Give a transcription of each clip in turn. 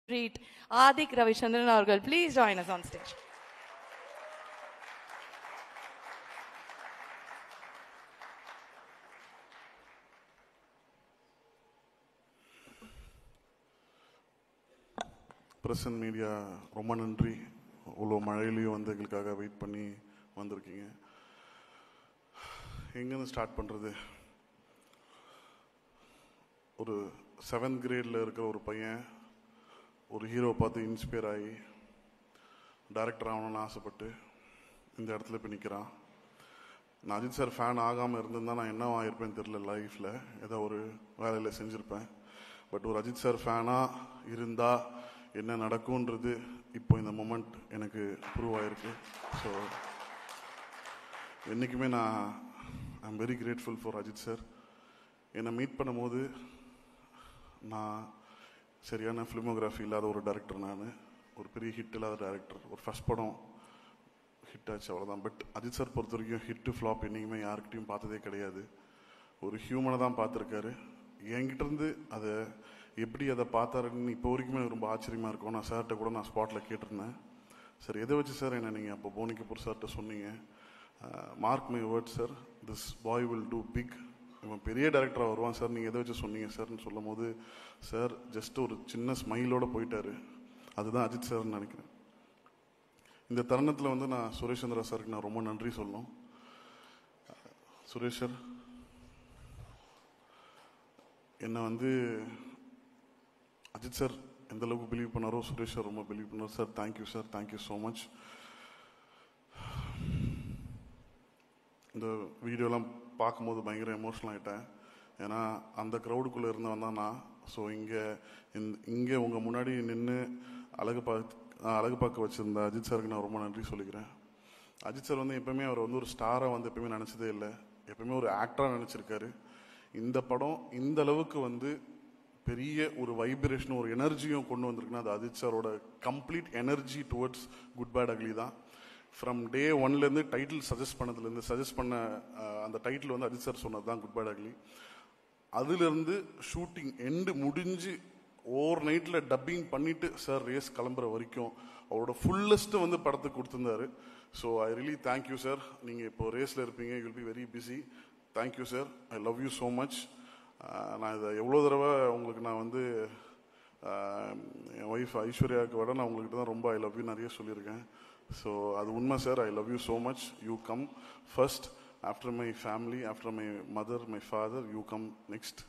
Treat Adik Ravichandran Avargal. Please join us on stage. Present media ரொம்ப நன்றி. இவ்வளோ மழையிலையும் வந்து எங்களுக்காக வெயிட் பண்ணி வந்திருக்கீங்க. எங்கேருந்து ஸ்டார்ட் பண்ணுறது? ஒரு 7th கிரேடில் இருக்கிற ஒரு பையன் ஒரு ஹீரோ பார்த்து இன்ஸ்பயர் ஆகி டைரக்டர் ஆகணும்னு ஆசைப்பட்டு இந்த இடத்துல போய் நிற்கிறான். நான் அஜித் சார் ஃபேன் ஆகாமல் இருந்திருந்தால் நான் என்ன ஆகிருப்பேன்னு தெரில. லைஃப்பில் ஏதோ ஒரு வேலையில் செஞ்சுருப்பேன். பட் ஒரு அஜித் சார் ஃபேனாக இருந்தால் என்ன நடக்கும்ன்றது இப்போ இந்த மொமெண்ட் எனக்கு ப்ரூவ் ஆகிருக்கு. ஸோ என்றைக்குமே நான் I am very grateful for Ajith sir. என்னை மீட் பண்ணும்போது நான் சரியான ஃபிலிமோகிராஃபி இல்லாத ஒரு டைரக்டர், நான் ஒரு பெரிய ஹிட் இல்லாத டைரக்டர். ஒரு ஃபஸ்ட் படம் ஹிட் ஆச்சு, அவ்வளோதான். பட் அஜித் சார் பொறுத்த வரைக்கும் ஹிட்டு ஃப்ளாப் என்றைக்குமே யாருக்கிட்டையும் பார்த்ததே கிடையாது. ஒரு ஹியூமனை தான் பார்த்துருக்காரு. என்கிட்டேருந்து அதை எப்படி அதை பார்த்தாருன்னு இப்போ வரைக்குமே ரொம்ப ஆச்சரியமாக இருக்கும். நான் சார்கிட்ட கூட நான் ஸ்பாட்டில் கேட்டிருந்தேன், சார் எதை வச்சு சார் என்ன நீங்கள் அப்போ போனி கபூர் சார்கிட்ட சொன்னீங்க? Mark my word sir, this boy will do big, இவன் பெரிய டைரக்டராக வருவான் சார், நீங்கள் எதை வச்சு சொன்னீங்க சார்னு சொல்லும் போது சார் ஜஸ்ட் ஒரு சின்ன ஸ்மைலோடு போயிட்டார். அதுதான் அஜித் சார்னு நினைக்கிறேன். இந்த தருணத்தில் வந்து நான் சுரேஷ் சந்திரா சாருக்கு நான் ரொம்ப நன்றி சொல்லணும். சுரேஷ் சார் என்னை வந்து அஜித் சார் எந்த அளவுக்கு பிலீவ் பண்ணாரோ சுரேஷ் சார் ரொம்ப பிலீவ் பண்ணார். Sir thank you sir, thank you so much. இந்த வீடியோலாம் பார்க்கும்போது பயங்கர எமோஷனல் ஆகிட்டேன். ஏன்னா அந்த க்ரௌடுக்குள்ளே இருந்தவன் தான் நான். ஸோ இங்கே உங்கள் முன்னாடி நின்று அழகு பார்க்க வச்சுருந்த அஜித் சாருக்கு நான் ரொம்ப நன்றி சொல்லிக்கிறேன். அஜித் சார் வந்து எப்போயுமே அவர் வந்து ஒரு ஸ்டாரை வந்து எப்போயுமே நினச்சதே இல்லை. எப்போயுமே ஒரு ஆக்டராக நினச்சிருக்காரு. இந்த படம் இந்த அளவுக்கு வந்து பெரிய ஒரு வைப்ரேஷனும் ஒரு எனர்ஜியும் கொண்டு வந்திருக்குன்னா அது அஜித் சாரோட complete energy towards good bad ugly தான். ஃப்ரம் டே ஒன்லேருந்து டைட்டில் சஜஸ்ட் பண்ண அந்த டைட்டில் வந்து அஜித் சார் சொன்னது தான் குட் பேட் அக்லி. அதுலேருந்து ஷூட்டிங் எண்டு முடிஞ்சு ஓவர் நைட்டில் டப்பிங் பண்ணிவிட்டு சார் ரேஸ் கிளம்புற வரைக்கும் அவரோட ஃபுல்லஸ்ட்டு வந்து படத்துக்கு கொடுத்துருந்தாரு. So I really thank you sir. நீங்கள் இப்போ ரேஸில் இருப்பீங்க, you will be very busy. Thank you sir, I love you so much. நான் இதை எவ்வளோ தடவை உங்களுக்கு நான் வந்து என் ஒய்ஃப் ஐஸ்வர்யாவுக்கு விட நான் உங்கள்கிட்ட தான் ரொம்ப ஐ லவ் யூ நிறைய சொல்லியிருக்கேன். ஸோ அது உண்மை sir. I love you so much. You come first, after my family, after my mother, my father, you come next.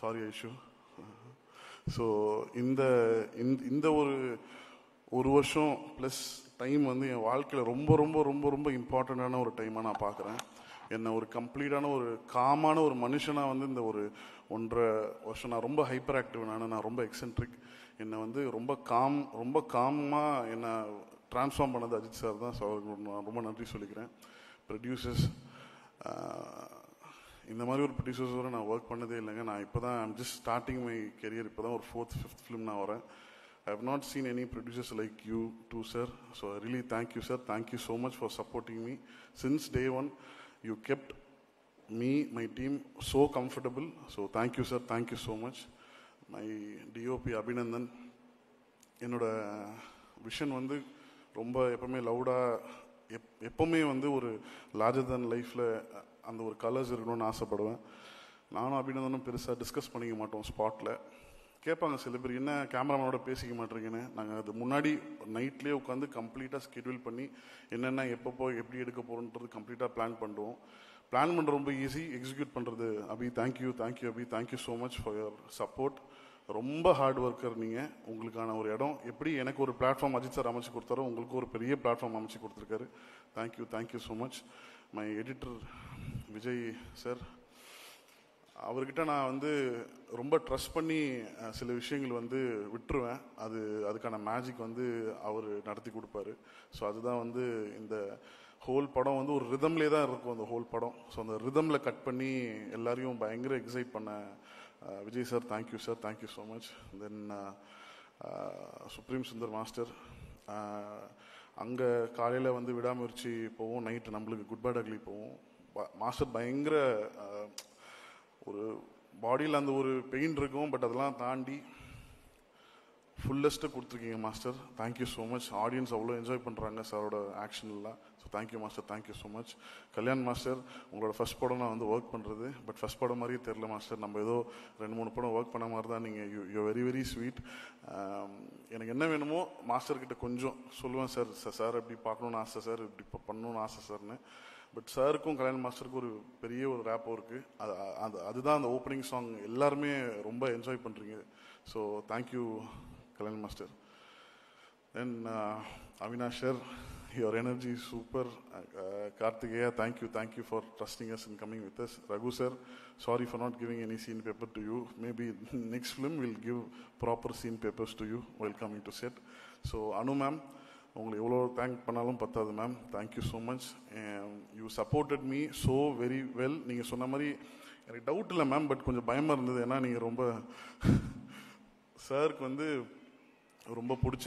Sorry Aishu. So இந்த ஒரு வருஷம் ப்ளஸ் டைம் வந்து என் வாழ்க்கையில் ரொம்ப ரொம்ப ரொம்ப ரொம்ப இம்பார்ட்டண்ட்டான ஒரு டைமாக நான் பார்க்குறேன். என்னை ஒரு கம்ப்ளீட்டான ஒரு காமான ஒரு மனுஷனாக வந்து இந்த ஒரு 1.5 வருஷம் நான் ரொம்ப ஹைப்பர் ஆக்டிவ், நான் ரொம்ப எக்ஸென்ட்ரிக். என்னை வந்து ரொம்ப காமாக என்னை ட்ரான்ஸ்ஃபார்ம் பண்ணது அஜித் சார் தான். ஸோ அவருக்கு நான் ரொம்ப நன்றி சொல்லிக்கிறேன். ப்ரொடியூசர்ஸ், இந்த மாதிரி ஒரு ப்ரொடியூசர்ஸோட நான் ஒர்க் பண்ணதே இல்லைங்க. நான் இப்போ தான் I'm just starting my career. இப்போ தான் ஒரு 4th 5th ஃபிலிம் நான் வரேன். I have not seen any producers like you too, sir. So I really thank you, sir. Thank you so much for supporting me. Since day one, you kept me, my team so comfortable. So thank you, sir. Thank you so much. My DOP Abhinandan, என்னோட vision வந்து ரொம்ப எப்பவுமே லவுடாக எப்பவுமே வந்து ஒரு larger தன் லைஃப்பில் அந்த ஒரு கலர்ஸ் இருக்கணும்னு ஆசைப்படுவேன். நானும் அபிநந்தனும் பெருசாக டிஸ்கஸ் பண்ணிக்க மாட்டோம். ஸ்பாட்டில் கேட்பாங்க சில பேர், என்ன கேமராமேனோட பேசிக்க மாட்டேங்கன்னு. நாங்கள் அது முன்னாடி நைட்லேயே உட்காந்து கம்ப்ளீட்டாக ஸ்கெடியூல் பண்ணி என்னென்ன எப்போ எப்படி எடுக்க போகிறோன்றது கம்ப்ளீட்டாக பிளான் பண்ணுவோம். பிளான் பண்ணுறது ரொம்ப ஈஸி, எக்ஸிக்யூட் பண்ணுறது Abhi. Thank you Abhi, thank you so much for your support. ரொம்ப ஹார்ட் ஒர்க்கர் நீங்கள். உங்களுக்கான ஒரு இடம் எப்படி எனக்கு ஒரு பிளாட்ஃபார்ம் அஜித் சார் அமைச்சு கொடுத்தாரோ உங்களுக்கு ஒரு பெரிய பிளாட்ஃபார்ம் அமைச்சு கொடுத்துருக்காரு. Thank you so much. My editor Vijay sir, அவர்கிட்ட நான் வந்து ரொம்ப ட்ரஸ்ட் பண்ணி சில விஷயங்கள் வந்து விட்டுருவேன். அதுக்கான மேஜிக் வந்து அவர் நடத்தி கொடுப்பாரு. ஸோ அதுதான் வந்து இந்த ஹோல் படம் வந்து ஒரு ரிதம்லே தான் இருக்கும் அந்த ஹோல் படம். ஸோ அந்த ரிதமில் கட் பண்ணி எல்லாரையும் பயங்கர எக்ஸைட் பண்ண Vijay sir, thank you so much. Then supreme Sundar master, அங்கே காலையில் வந்து விடாமுயற்சி போவோம், நைட்டு நம்மளுக்கு குட் பேட் அக்லி போவோம். மாஸ்டர் பயங்கர ஒரு பாடியில் அந்த ஒரு பெயின் இருக்கும். பட் அதெல்லாம் தாண்டி ஃபுல்லஸ்ட்டு கொடுத்துருக்கீங்க master. Thank you so much. Audience அவ்வளோ என்ஜாய் பண்ணுறாங்க சாரோட ஆக்ஷன்லாம். So thank you master, thank you so much. Kalyan master, உங்களோட ஃபஸ்ட் படம் நான் வந்து ஒர்க் பண்ணுறது, பட் ஃபஸ்ட் படம் மாதிரியே தெரில மாஸ்டர். நம்ம ஏதோ 2-3 படம் ஒர்க் பண்ண மாதிரி தான். நீங்கள் யூ வெரி வெரி ஸ்வீட். எனக்கு என்ன வேணுமோ மாஸ்டர்கிட்ட கொஞ்சம் சொல்லுவேன், சார் சார் இப்படி பார்க்கணுன்னு ஆசை சார், இப்படி பண்ணணுன்னு ஆசை சார்னு. பட் சாருக்கும் கல்யாண் மாஸ்டருக்கும் ஒரு பெரிய ஒரு ரேப்போ இருக்குது. அதுதான் அந்த ஓப்பனிங் சாங் எல்லாருமே ரொம்ப என்ஜாய் பண்ணுறீங்க. So thank you Kalyan Master. Then Avinash sir, your energy is super. Karthikeya, thank you for trusting us and coming with us. Raghu sir, sorry for not giving any scene paper to you. Maybe next film we'll give proper scene papers to you while coming to set. So Anu ma'am, உங்களை எவ்வளோ thank பண்ணாலும் பத்தாது ma'am. Thank you so much. You supported me so very well. நீங்கள் சொன்ன மாதிரி எனக்கு doubt இல்லை ma'am, but கொஞ்சம் பயமாக இருந்தது. ஏன்னா நீங்கள் ரொம்ப சாருக்கு வந்து ரொம்ப பிடிச்ச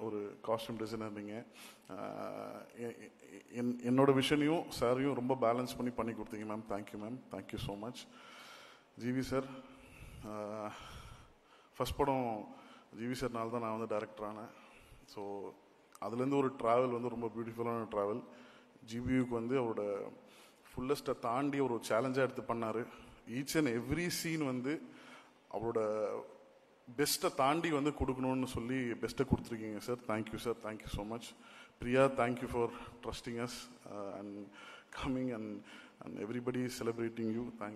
ஒரு காஸ்டியூம் டிசைனர். நீங்கள் என்னோட விஷனையும் சாரையும் ரொம்ப பேலன்ஸ் பண்ணி கொடுத்தீங்க ma'am. Thank you ma'am, thank you so much. GV sir, first படம் ஜிவி சார்னால தான் நான் வந்து டைரக்டர் ஆனேன். ஸோ அதுலேருந்து ஒரு ட்ராவல் வந்து ரொம்ப பியூட்டிஃபுல்லான ட்ராவல். ஜிபியுக்கு வந்து அவரோட ஃபுல்லஸ்ட்டை தாண்டி ஒரு சேலஞ்சாக எடுத்து பண்ணார். ஈச் அண்ட் எவ்ரி சீன் வந்து அவரோட பெஸ்ட்டை தாண்டி வந்து கொடுக்கணும்னு சொல்லி பெஸ்ட்டை கொடுத்துருக்கீங்க sir. Thank you sir, thank you so much. Priya, thank you for trusting us and coming and everybody is celebrating you. I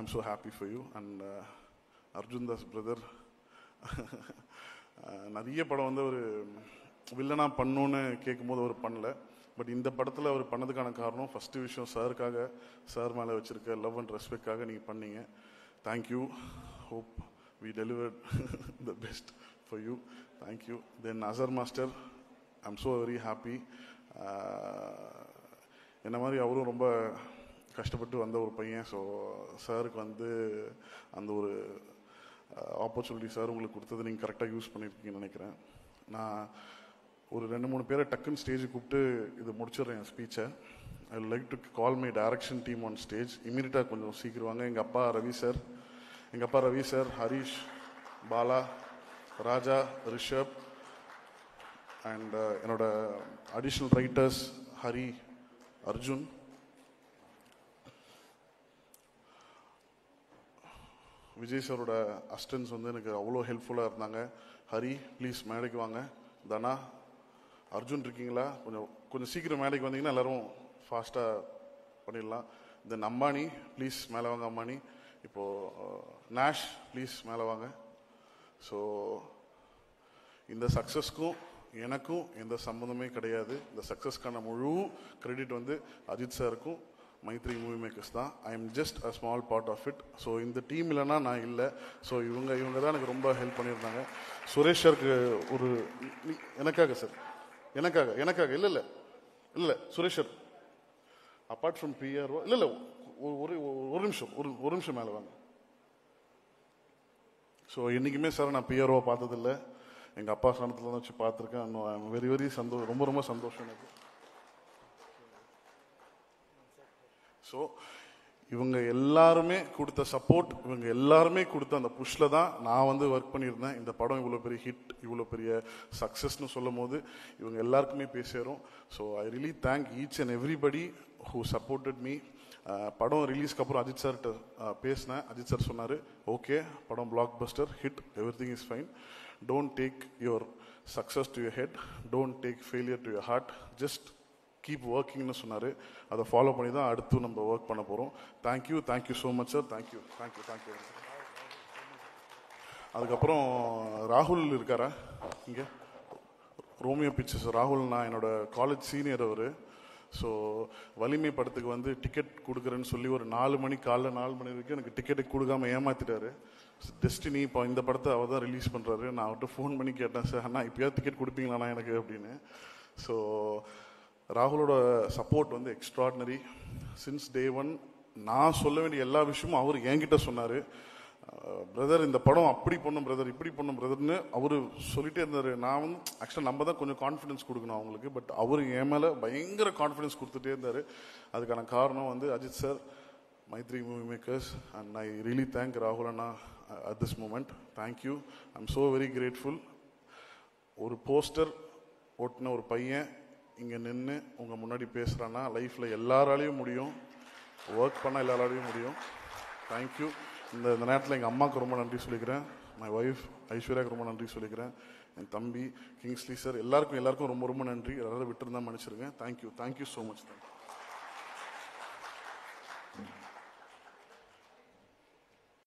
am so happy for you. And Arjun Das brother, நிறைய படம் வந்து ஒரு வில்லனாக பண்ணணுன்னு கேட்கும்போது அவர் பண்ணல. பட் இந்த படத்தில் அவர் பண்ணதுக்கான காரணம் ஃபஸ்ட்டு விஷயம் சாருக்காக, சார் மேலே வச்சுருக்க லவ் அண்ட் ரெஸ்பெக்டாக நீங்கள் பண்ணீங்க. Thank you. Hope we delivered the best for you. Thank you. Then Azhar Master, I'm so very happy. என்ன மாதிரி அவரும் ரொம்ப கஷ்டப்பட்டு வந்த ஒரு பையன். ஸோ சாருக்கு வந்து அந்த ஒரு ஆப்பர்ச்சுனிட்டி சார் உங்களுக்கு கொடுத்தது நீங்கள் கரெக்டாக யூஸ் பண்ணியிருக்கீங்கன்னு நினைக்கிறேன். நான் ஒரு 2-3 பேரை டக்குன்னு ஸ்டேஜுக்கு கூப்பிட்டு இது முடிச்சிடுறேன் என் ஸ்பீச்சை. I like to call my direction team on stage. இமீடியட்டாக கொஞ்சம் சீக்கிரம் வாங்க. எங்கள் அப்பா ரவி சார், ஹரிஷ், பாலா, ராஜா, ரிஷப் அண்ட் என்னோட அடிஷ்னல் ரைட்டர்ஸ் ஹரி, அர்ஜுன், விஜய் சாரோட அசிஸ்டன்ஸ் வந்து எனக்கு அவ்வளோ ஹெல்ப்ஃபுல்லாக இருந்தாங்க. ஹரி ப்ளீஸ் மேடைக்கு வாங்க. தனா, அர்ஜுன் இருக்கீங்களா? கொஞ்சம் சீக்கிரம் மேடைக்கு வந்தீங்கன்னா எல்லோரும் ஃபாஸ்ட்டாக பண்ணிடலாம். தென் அம்பானி ப்ளீஸ் மேலே வாங்க. அம்பானி, இப்போது நேஷ் ப்ளீஸ் மேலே வாங்க. ஸோ இந்த சக்ஸஸ்க்கும் எனக்கும் எந்த சம்மந்தமே கிடையாது. இந்த சக்ஸஸ்க்கான முழு கிரெடிட் வந்து அஜித் சாருக்கும் மைத்ரி மூவி மேக்கர்ஸ் தான். I am just a small part of it. So இந்த டீம் இல்லைன்னா நான் இல்லை. ஸோ இவங்க தான் எனக்கு ரொம்ப ஹெல்ப் பண்ணியிருந்தாங்க. சுரேஷ் சாருக்கு ஒரு எனக்காக சார், எனக்காக இல்லை Suresh sir, apart from PRO இல்லை ஒரு நிமிஷம் மேலே வாங்க. ஸோ என்றைக்குமே சார் நான் பிஆர்ஓவை பார்த்ததில்லை. எங்கள் அப்பா ஸ்தானத்தில் தான் வச்சு பார்த்துருக்கேன். வெரி வெரி சந்தோஷம், ரொம்ப சந்தோஷம் எனக்கு. ஸோ இவங்க எல்லாருமே கொடுத்த சப்போர்ட், இவங்க எல்லாருமே கொடுத்த அந்த புஷ்ல தான் நான் வந்து ஒர்க் பண்ணியிருந்தேன். இந்த படம் இவ்வளோ பெரிய ஹிட், இவ்வளோ பெரிய சக்ஸஸ்ன்னு சொல்லும் போது இவங்க எல்லாருக்குமே பேசேரும். So I really thank each and everybody who supported me. படம் ரிலீஸ்க்கு அப்புறம் அஜித் சார்கிட்ட பேசினேன். அஜித் சார் சொன்னார், ஓகே படம் blockbuster hit, every thing is fine, don't take your success to your head, don't take failure to your heart, just keep ஒர்க்கிங்னு சொன்னார். அதை ஃபாலோ பண்ணி தான் அடுத்து நம்ம ஒர்க் பண்ண போகிறோம். Thank you so much sir. Thank you. அதுக்கப்புறம் ராகுல் இருக்காரா இங்கே? ரோமியோ பிக்சர்ஸ் ராகுல், நான் என்னோட காலேஜ் சீனியர் அவர். ஸோ வலிமை படத்துக்கு வந்து டிக்கெட் கொடுக்குறேன்னு சொல்லி ஒரு 4 மணி காலைல 4 மணி வரைக்கும் எனக்கு டிக்கெட்டை கொடுக்காம ஏமாற்றிட்டாரு. டெஸ்டினி இப்போ இந்த படத்தை அவர் தான் ரிலீஸ் பண்ணுறாரு. நான் அவர்கிட்ட ஃபோன் பண்ணி கேட்டேன், சார் அண்ணா இப்போயாவது டிக்கெட் கொடுப்பீங்களாண்ணா எனக்கு அப்படின்னு. ஸோ ராகுலோட சப்போர்ட் வந்து எக்ஸ்ட்ராடினரி. சின்ஸ் டே ஒன் நான் சொல்ல வேண்டிய எல்லா விஷயமும் அவர் என்கிட்ட சொன்னார். பிரதர் இந்த படம் அப்படி பண்ணும் பிரதர், இப்படி பண்ணும் பிரதர்னு அவர் சொல்லிட்டே இருந்தார். நான் வந்து ஆக்சுவலாக நம்ம தான் கொஞ்சம் கான்ஃபிடன்ஸ் கொடுக்கணும் அவங்களுக்கு, பட் அவர் என் மேலே பயங்கர கான்ஃபிடன்ஸ் கொடுத்துட்டே இருந்தார். அதுக்கான காரணம் வந்து Ajith sir, Mythri movie makers, and I really thank ராகுல் அண்ணா at this moment. Thank you. I am so very grateful. ஒரு போஸ்டர் ஒட்டின ஒரு பையன் இங்கே நின்று உங்கள் முன்னாடி பேசுகிறான்னா லைஃப்பில் எல்லாராலையும் முடியும், ஒர்க் பண்ணால் எல்லாராலையும் முடியும். தேங்க்யூ. இந்த நேரத்தில் எங்கள் அம்மாவுக்கு ரொம்ப நன்றி சொல்லிக்கிறேன், மை ஒய்ஃப் ஐஸ்வர்யாவுக்கு ரொம்ப நன்றி சொல்லிக்கிறேன், என் தம்பி கிங்ஸ்லி சார், எல்லாருக்கும் ரொம்ப ரொம்ப நன்றி. யாராவது விட்டுருந்தா மன்னிச்சிருங்க. Thank you so much.